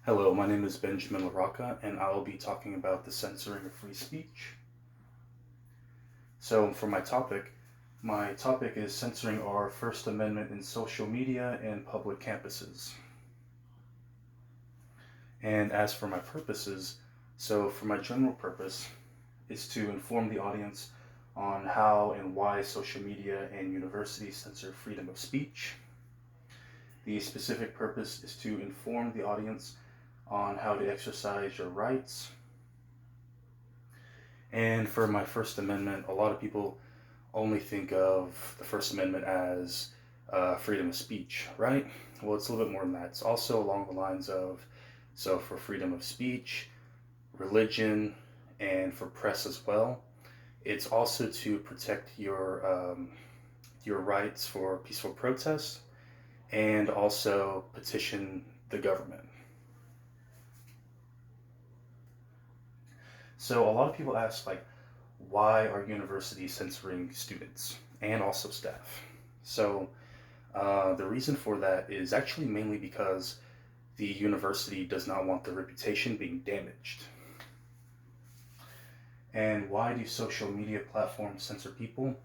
Hello, my name is Benjamin LaRocca, and I'll be talking about the censoring of free speech. So, for my topic is censoring our First Amendment in social media and public campuses. And as for my purposes, for my general purpose is to inform the audience on how and why social media and universities censor freedom of speech. The specific purpose is to inform the audience on how to exercise your rights. And for my First Amendment, a lot of people only think of the First Amendment as freedom of speech, right? Well, it's a little bit more than that. It's also along the lines of for freedom of speech, religion, and for press as well. It's also to protect your rights for peaceful protest and also petition the government. So a lot of people ask, like, why are universities censoring students and also staff? So the reason for that is actually mainly because the university does not want their reputation being damaged. And why do social media platforms censor people?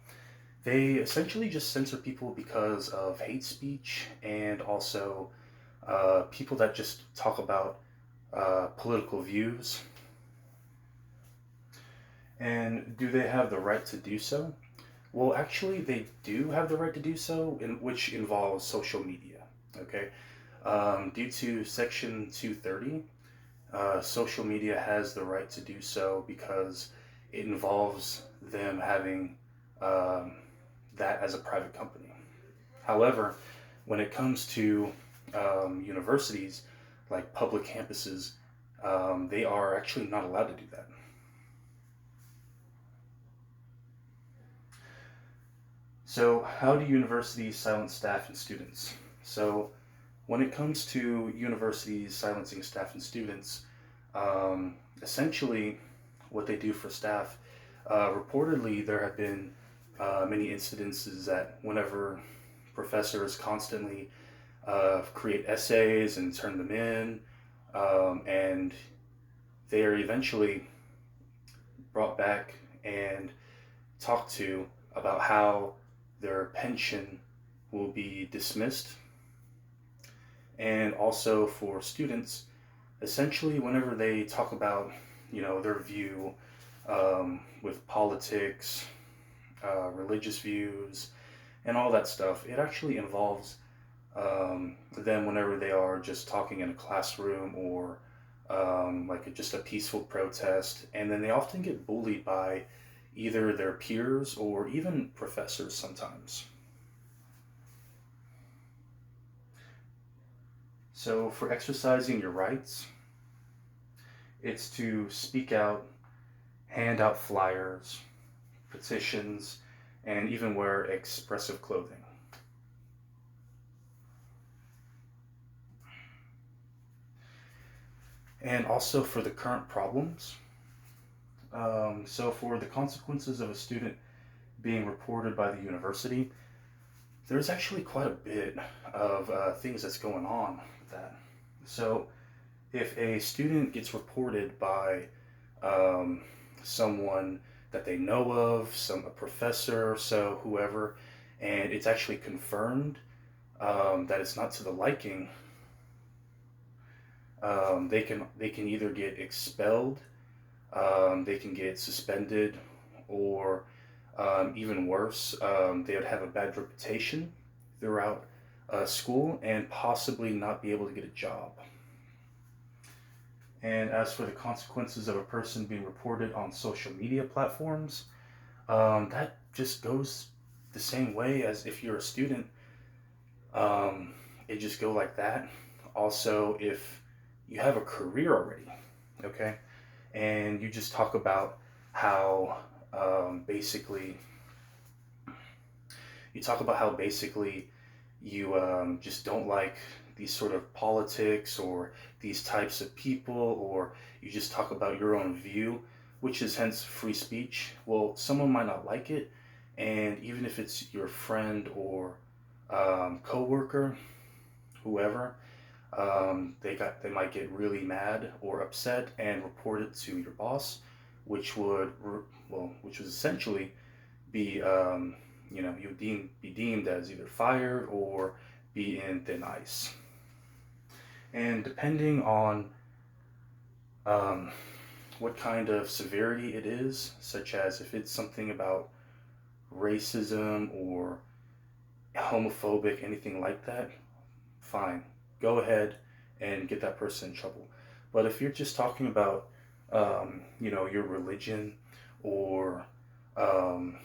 They essentially just censor people because of hate speech and also people that just talk about political views. And do they have the right to do so? Well, actually, they do have the right to do so, which involves social media. Okay, due to Section 230, social media has the right to do so because it involves them having um, that as a private company. However, when it comes to universities, like public campuses, they are actually not allowed to do that. So, how do universities silence staff and students? So, when it comes to universities silencing staff and students, essentially what they do for staff, reportedly there have been many incidences that whenever professors constantly create essays and turn them in, and they are eventually brought back and talked to about how their pension will be dismissed. And also for students, essentially whenever they talk about their view with politics, religious views, and all that stuff, it actually involves them whenever they are just talking in a classroom or like just a peaceful protest, and then they often get bullied by either their peers or even professors sometimes. So, for exercising your rights, it's to speak out, hand out flyers, petitions, and even wear expressive clothing. And also for the current problems, for the consequences of a student being reported by the university, there's actually quite a bit of things that's going on with that. So, if a student gets reported by um, someone that they know of, a professor, so whoever, and it's actually confirmed that it's not to the liking, they can either get expelled, they can get suspended, or even worse, they would have a bad reputation throughout school and possibly not be able to get a job. And as for the consequences of a person being reported on social media platforms, that just goes the same way as if you're a student. Um, it just go like that. Also, if you have a career already, okay, and you just talk about how basically you just don't like these sort of politics or these types of people, or you just talk about your own view, which is hence free speech. Well, someone might not like it, and even if it's your friend or coworker, whoever, They might get really mad or upset and report it to your boss, which which would essentially be be deemed as either fired or be in thin ice. And depending on um, what kind of severity it is, such as if it's something about racism or homophobic, anything like that, fine, go ahead and get that person in trouble. But if you're just talking about, your religion or, um,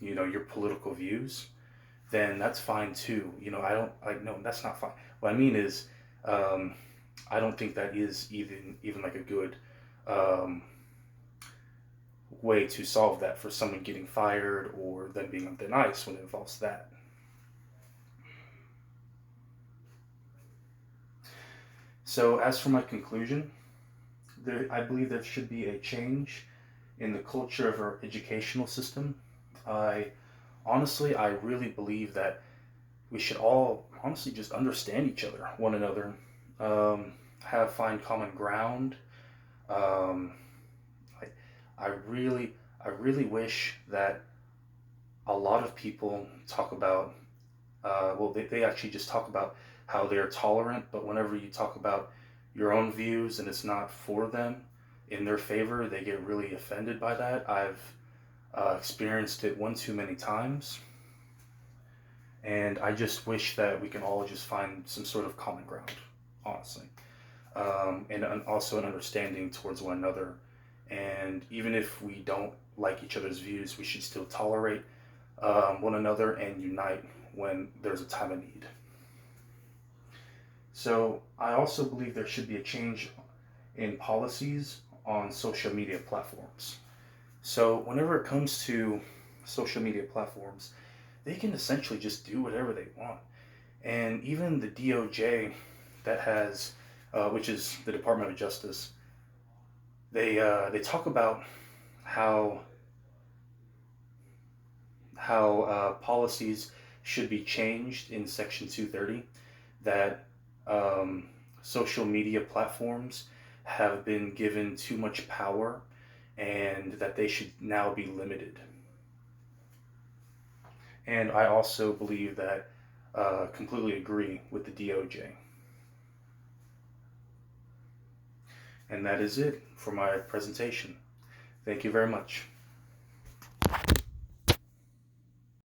your political views, then that's fine too. I don't like no, that's not fine. What I mean is, um, I don't think that is even like a good um, way to solve that for someone getting fired or them being on thin ice when it involves that. So as for my conclusion, I believe there should be a change in the culture of our educational system. I I really believe that we should all honestly just understand each other, one another, find common ground. Um, I, I really wish that a lot of people talk about, they actually just talk about how they're tolerant, but whenever you talk about your own views and it's not for them, in their favor, they get really offended by that. I've experienced it one too many times, and I just wish that we can all just find some sort of common ground, honestly, and also an understanding towards one another. And even if we don't like each other's views, we should still tolerate one another and unite when there's a time of need. So I also believe there should be a change in policies on social media platforms. So whenever it comes to social media platforms, they can essentially just do whatever they want. And even the DOJ, that has, which is the Department of Justice, they talk about how policies should be changed in Section 230, that um, social media platforms have been given too much power and that they should now be limited. And I also believe that, completely agree with the DOJ. And that is it for my presentation. Thank you very much.